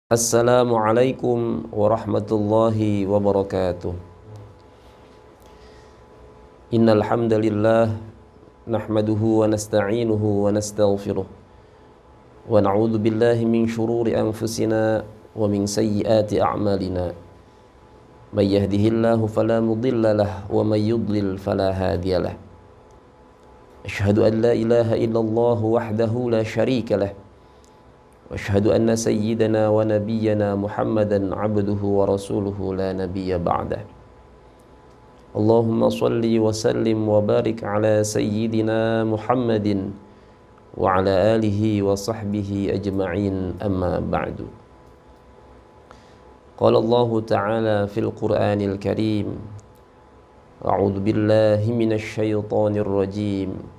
Assalamualaikum warahmatullahi wabarakatuh. Innal hamdalillah nahmaduhu wa nasta'inuhu wa nastaghfiruh wa na'udzu billahi min shururi anfusina wa min sayyiati a'malina. May yahdihillahu fala mudilla lahu wa may yudlil fala hadiya lahu. Asyhadu an la ilaha illallah wahdahu la syarika lahu. وأشهد أن سيدنا ونبينا محمدا عبده ورسوله لا نبي بعده. اللهم صل وسلم وبارك على سيدنا محمد وعلى آله وصحبه أجمعين أما بعد. قال الله تعالى في القرآن الكريم: أعوذ بالله من الشيطان الرجيم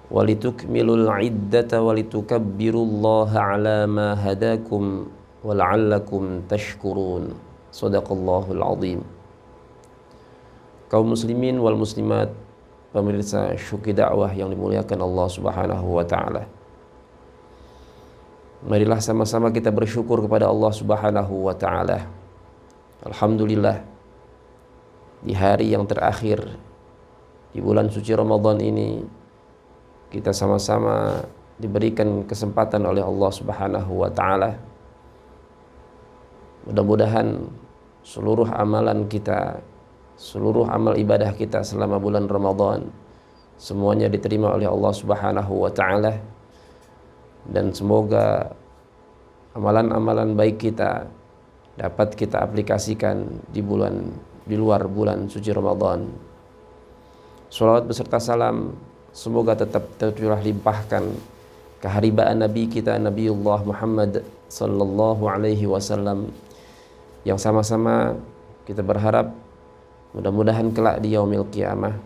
walitukmilul iddata walitukabbirullaha ala ma hadakum wala'allakum tashkurun. Shadaqallahul azim. Kaum muslimin wal muslimat, pemirsa Syuki Dakwah yang dimuliakan Allah Subhanahu wa taala. Marilah sama-sama kita bersyukur kepada Allah Subhanahu wa taala. Alhamdulillah, di hari yang terakhir di bulan suci Ramadan ini kita sama-sama diberikan kesempatan oleh Allah Subhanahu wa taala. Mudah-mudahan seluruh amalan kita, seluruh amal ibadah kita selama bulan Ramadan semuanya diterima oleh Allah Subhanahu wa taala, dan semoga amalan-amalan baik kita dapat kita aplikasikan di luar bulan suci Ramadan. Shalawat beserta salam semoga tetap tercurah limpahkan keharibaan Nabi kita Nabiullah Muhammad sallallahu alaihi wasallam, yang sama-sama kita berharap mudah-mudahan kelak di yaumil qiyamah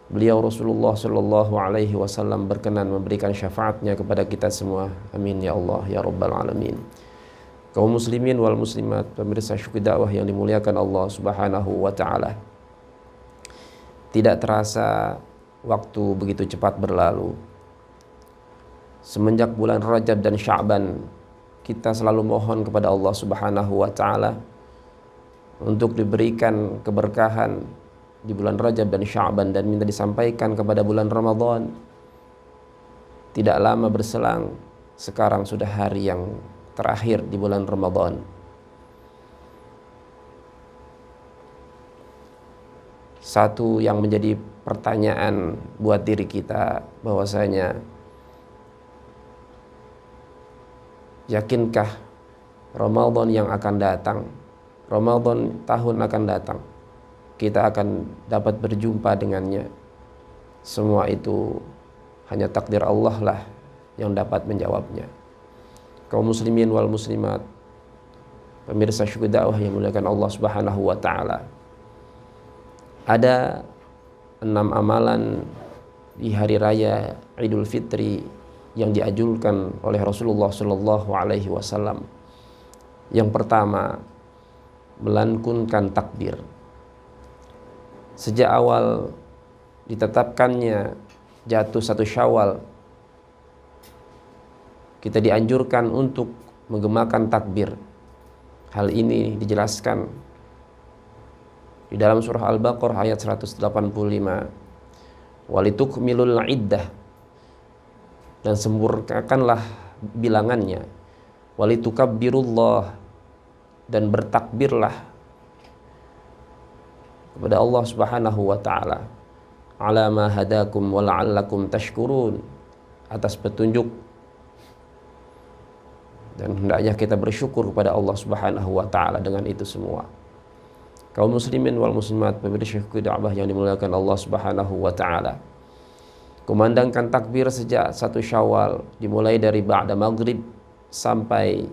beliau Rasulullah sallallahu alaihi wasallam berkenan memberikan syafaatnya kepada kita semua. Amin ya Allah ya rabbal alamin. Kaum muslimin wal muslimat, pemirsa Syuki Dakwah yang dimuliakan Allah Subhanahu wa taala. Tidak terasa waktu begitu cepat berlalu. Semenjak bulan Rajab dan Sya'ban, kita selalu mohon kepada Allah Subhanahu wa taala untuk diberikan keberkahan di bulan Rajab dan Sya'ban dan minta disampaikan kepada bulan Ramadan. Tidak lama berselang, sekarang sudah hari yang terakhir di bulan Ramadan. Satu yang menjadi pertanyaan buat diri kita bahwasanya, yakinkah Ramadan yang akan datang, Ramadan tahun akan datang, kita akan dapat berjumpa dengannya? Semua itu hanya takdir Allah lah yang dapat menjawabnya. Kaum muslimin wal muslimat, pemirsa Syuki Dakwah yang dimuliakan Allah Subhanahu wa taala. Ada 6 amalan di hari raya Idul Fitri yang dianjurkan oleh Rasulullah Shallallahu alaihi wasallam. Yang pertama, melantunkan takbir. Sejak awal ditetapkannya jatuh 1 Syawal, kita dianjurkan untuk menggemakan takbir. Hal ini dijelaskan di dalam surah Al-Baqarah ayat 185. Walitukmilul iddah, dan sempurnakanlah bilangannya. Walitukabbirullah, dan bertakbirlah kepada Allah Subhanahu wa taala. Ala ma hadakum wa la'allakum tashkurun, atas petunjuk, dan hendaknya kita bersyukur kepada Allah Subhanahu wa taala dengan itu semua. Kaum muslimin wal muslimat, pemirsa Syuki Dakwah yang dimuliakan Allah Subhanahu wa taala. Kumandangkan takbir sejak 1 Syawal, dimulai dari ba'da maghrib sampai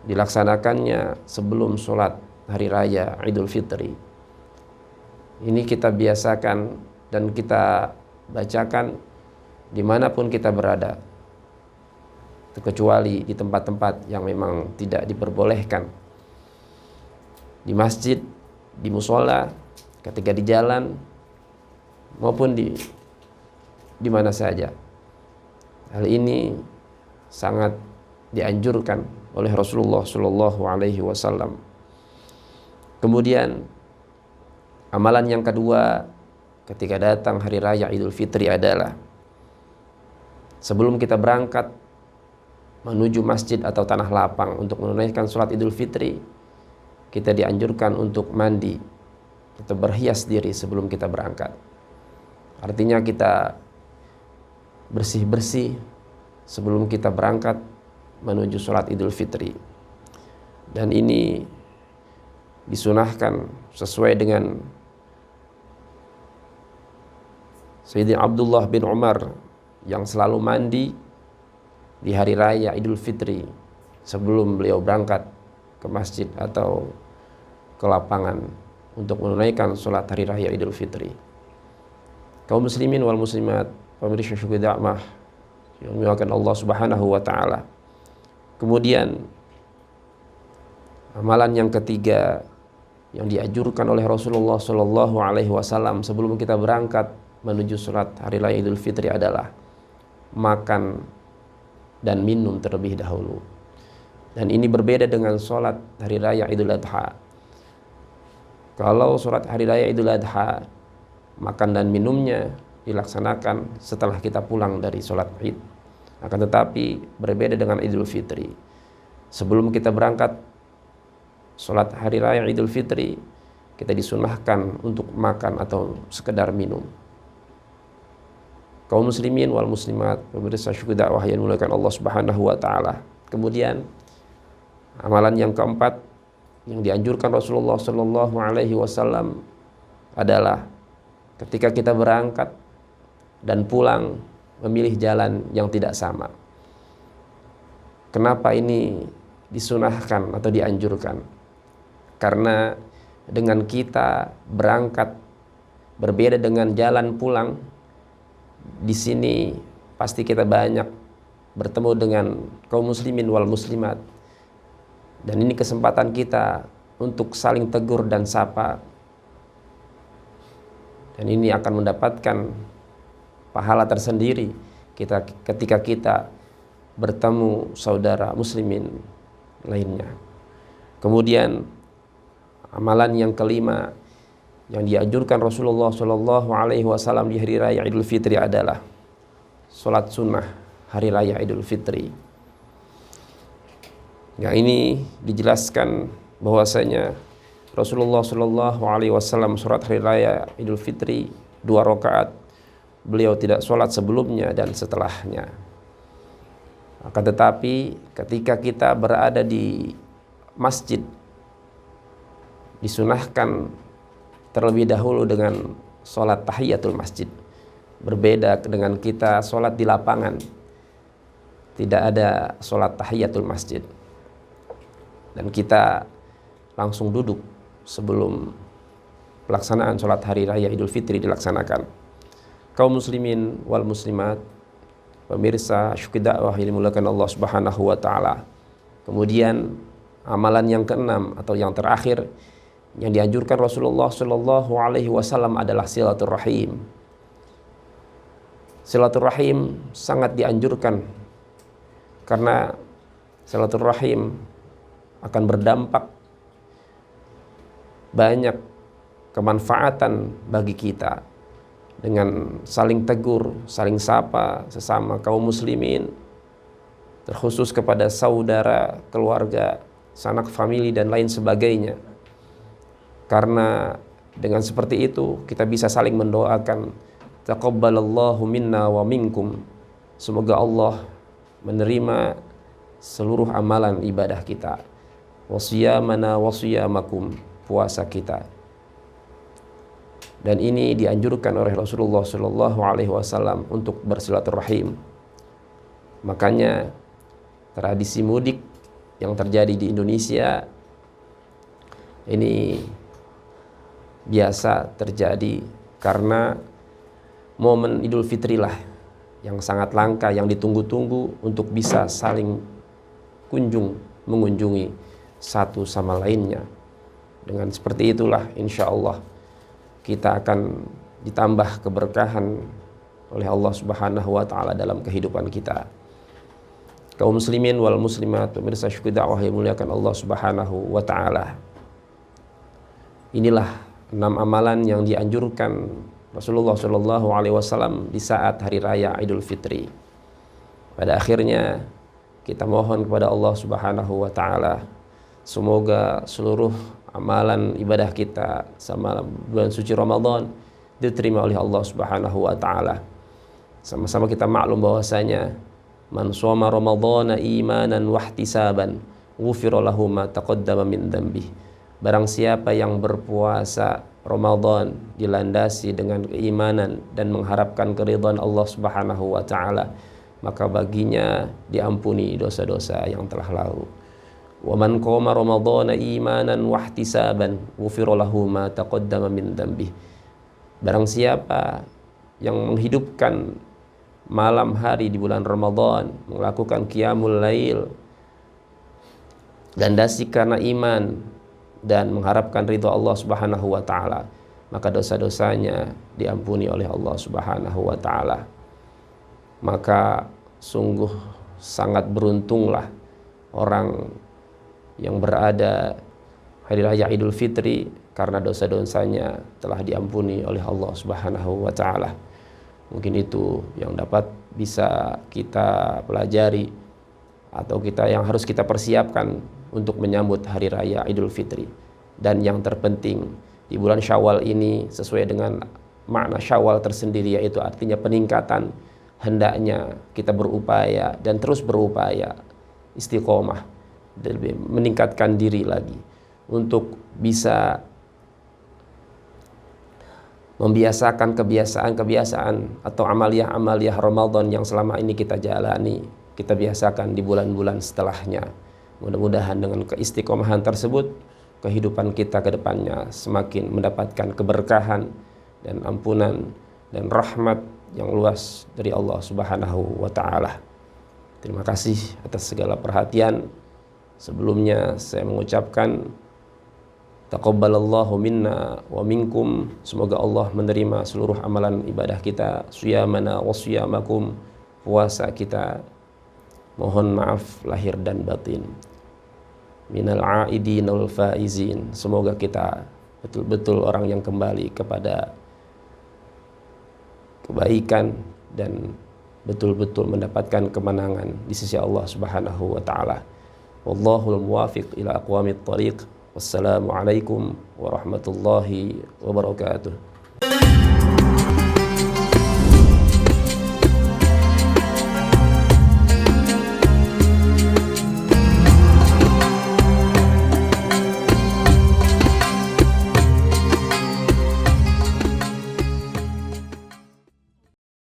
dilaksanakannya sebelum sholat hari raya Idul Fitri. Ini kita biasakan dan kita bacakan dimanapun kita berada, terkecuali di tempat-tempat yang memang tidak diperbolehkan. Di masjid, di musola, ketika di jalan, maupun di mana saja. Hal ini sangat dianjurkan oleh Rasulullah Shallallahu Alaihi Wasallam. Kemudian amalan yang kedua ketika datang hari raya Idul Fitri adalah sebelum kita berangkat menuju masjid atau tanah lapang untuk menunaikan sholat Idul Fitri, kita dianjurkan untuk mandi atau berhias diri sebelum kita berangkat. Artinya kita bersih-bersih sebelum kita berangkat menuju sholat Idul Fitri. Dan ini disunahkan sesuai dengan Sayyidina Abdullah bin Umar yang selalu mandi di hari raya Idul Fitri sebelum beliau berangkat ke masjid atau ke lapangan untuk menunaikan sholat hari raya Idul Fitri. Kaum muslimin wal muslimat, pemirsa syukur dakwah yang dimuliakan Allah Subhanahu wa taala. Kemudian amalan yang ketiga yang dianjurkan oleh Rasulullah Shallallahu Alaihi Wasallam sebelum kita berangkat menuju sholat hari raya Idul Fitri adalah makan dan minum terlebih dahulu. Dan ini berbeda dengan sholat hari raya Idul Adha. Kalau sholat hari raya Idul Adha, makan dan minumnya dilaksanakan setelah kita pulang dari sholat Id. Akan tetapi berbeda dengan Idul Fitri. Sebelum kita berangkat sholat hari raya Idul Fitri, kita disunahkan untuk makan atau sekedar minum. Kaum muslimin wal muslimat, pemirsa syukur dakwah yang dimuliakan Allah Subhanahu wa taala. Kemudian amalan yang keempat yang dianjurkan Rasulullah Shallallahu Alaihi Wasallam adalah ketika kita berangkat dan pulang memilih jalan yang tidak sama. Kenapa ini disunahkan atau dianjurkan? Karena dengan kita berangkat berbeda dengan jalan pulang, di sini pasti kita banyak bertemu dengan kaum muslimin wal muslimat. Dan ini kesempatan kita untuk saling tegur dan sapa. Dan ini akan mendapatkan pahala tersendiri ketika kita bertemu saudara muslimin lainnya. Kemudian amalan yang kelima yang dianjurkan Rasulullah Shallallahu Alaihi Wasallam di hari raya Idul Fitri adalah sholat sunnah hari raya Idul Fitri. Yang ini dijelaskan bahwasanya Rasulullah Shallallahu Alaihi Wasallam sholat hari raya Idul Fitri 2 rakaat. Beliau tidak sholat sebelumnya dan setelahnya. Akan tetapi ketika kita berada di masjid, disunahkan terlebih dahulu dengan sholat tahiyatul masjid. Berbeda dengan kita sholat di lapangan, tidak ada sholat tahiyatul masjid. Dan kita langsung duduk sebelum pelaksanaan sholat hari raya Idul Fitri dilaksanakan. Kaum muslimin wal muslimat, pemirsa syukur dakwah yang dimuliakan Allah Subhanahu wa taala. Kemudian amalan yang keenam atau yang terakhir yang dianjurkan Rasulullah Shallallahu Alaihi Wasallam adalah silaturahim. Silaturahim sangat dianjurkan karena silaturahim akan berdampak banyak kemanfaatan bagi kita dengan saling tegur, saling sapa sesama kaum muslimin, terkhusus kepada saudara, keluarga, sanak famili dan lain sebagainya. Karena dengan seperti itu kita bisa saling mendoakan taqabbalallahu minna wa minkum. Semoga Allah menerima seluruh amalan ibadah kita. Wasiyamana wasiyamakum, puasa kita. Dan ini dianjurkan oleh Rasulullah Shallallahu Alaihi Wasallam untuk bersilaturahim. Makanya tradisi mudik yang terjadi di Indonesia ini biasa terjadi karena momen Idul Fitri lah yang sangat langka, yang ditunggu-tunggu untuk bisa saling mengunjungi satu sama lainnya. Dengan seperti itulah insya Allah kita akan ditambah keberkahan oleh Allah Subhanahu wa taala dalam kehidupan kita. Kaum muslimin wal muslimat, pemirsa Syukur Dakwah yang muliakan Allah Subhanahu wa taala. Inilah 6 amalan yang dianjurkan Rasulullah Shallallahu alaihi wasallam di saat hari raya Idul Fitri. Pada akhirnya kita mohon kepada Allah Subhanahu wa taala semoga seluruh amalan ibadah kita sama bulan suci Ramadan diterima oleh Allah Subhanahu wa taala. Sama-sama kita maklum bahwasanya man shoma ramadhana imanan wahtisaban ghufira lahu ma taqaddama min dzambi. Barang siapa yang berpuasa Ramadan dilandasi dengan keimanan dan mengharapkan keridhaan Allah Subhanahu wa taala, maka baginya diampuni dosa-dosa yang telah lalu. Wa man qama ramadhana imanan wahtisaban ghufira lahu ma taqaddama min dzambi. Barang siapa yang menghidupkan malam hari di bulan Ramadan, melakukan qiyamul lail, landasi karena iman dan mengharapkan ridha Allah Subhanahu wa taala, maka dosa-dosanya diampuni oleh Allah Subhanahu wa taala. Maka sungguh sangat beruntunglah orang yang berada hari raya Idul Fitri karena dosa-dosanya telah diampuni oleh Allah Subhanahu wa taala. Mungkin itu yang dapat bisa kita pelajari atau yang harus kita persiapkan untuk menyambut hari raya Idul Fitri. Dan yang terpenting di bulan Syawal ini sesuai dengan makna Syawal tersendiri, yaitu artinya peningkatan, hendaknya kita berupaya dan terus berupaya istiqomah, meningkatkan diri lagi untuk bisa membiasakan kebiasaan-kebiasaan atau amaliyah-amaliyah Ramadan yang selama ini kita jalani, kita biasakan di bulan-bulan setelahnya. Mudah-mudahan dengan keistiqomahan tersebut, kehidupan kita ke depannya semakin mendapatkan keberkahan dan ampunan dan rahmat yang luas dari Allah Subhanahu wa taala. Terima kasih atas segala perhatian. Sebelumnya saya mengucapkan taqabbalallahu minna wa minkum. Semoga Allah menerima seluruh amalan ibadah kita, siyamana wa siyamakum, puasa kita. Mohon maaf lahir dan batin. Minal aidin wal faizin. Semoga kita betul-betul orang yang kembali kepada kebaikan dan betul-betul mendapatkan kemenangan di sisi Allah Subhanahu wa taala. Wallahul muwafiq ila aqwamit thariq. Wassalamualaikum warahmatullahi wabarakatuh.